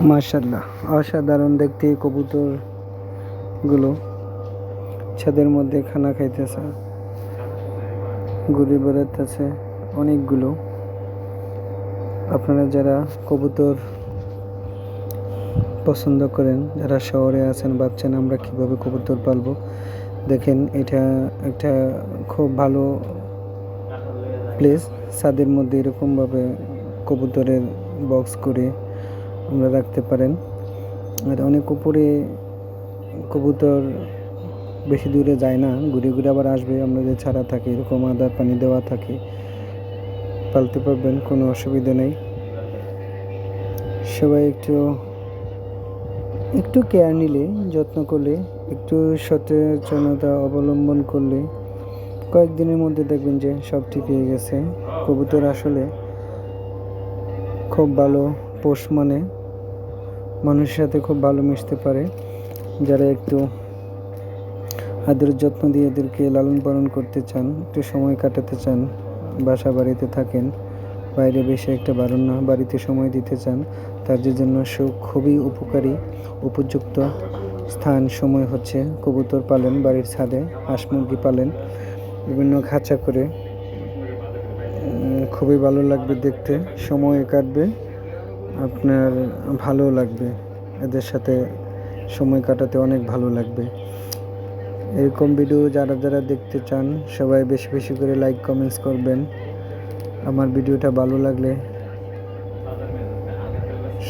মাশাআল্লাহ, অসাধারণ দেখতে কবুতরগুলো ছাদের মধ্যে খানা খাইতেছে, ঘুরে বেড়াতেছে অনেকগুলো। আপনারা যারা কবুতর পছন্দ করেন, যারা শহরে আছেন, ভাবছেন আমরা কিভাবে কবুতর পালবো, দেখেন এটা একটা খুব ভালো প্লেস। ছাদের মধ্যে এরকমভাবে কবুতরের বক্স করে আমরা রাখতে পারেন। আর অনেক উপরে কবুতর বেশি দূরে যায় না, ঘুরে ঘুরে আবার আসবে। আমরা যে ছাড়া থাকে এরকম আদার পানি দেওয়া থাকে, পালতে পারবেন, কোনো অসুবিধা নেই। সবাই একটু কেয়ার নিলে, যত্ন করলে, একটু সচেতনতা অবলম্বন করলে কয়েকদিনের মধ্যে দেখবেন যে সব ঠিক হয়ে গেছে। কবুতর আসলে খুব ভালো পোষ, মানে মানুষের সাথে খুব ভালো মিশতে পারে। যারা একটু আদর যত্ন দিয়ে এদেরকে লালন পালন করতে চান, একটু সময় কাটাতে চান, বাসা বাড়িতে থাকেন, বাইরে বেশি একটা বারণ না, বাড়িতে সময় দিতে চান, তাদের জন্য খুবই উপকারী উপযুক্ত স্থান সময় হচ্ছে কবুতর পালেন বাড়ির ছাদে, হাঁস মুরগি পালেন বিভিন্ন খাঁচা করে। খুবই ভালো লাগবে দেখতে, সময় কাটবে, আপনার ভালো লাগবে, এদের সাথে সময় কাটাতে অনেক ভালো লাগবে। এরকম ভিডিও যারা যারা দেখতে চান সবাই বেশি বেশি করে লাইক কমেন্টস করবেন। আমার ভিডিওটা ভালো লাগলে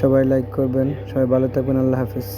সবাই লাইক করবেন। সবাই ভালো থাকবেন। আল্লাহ হাফিজ।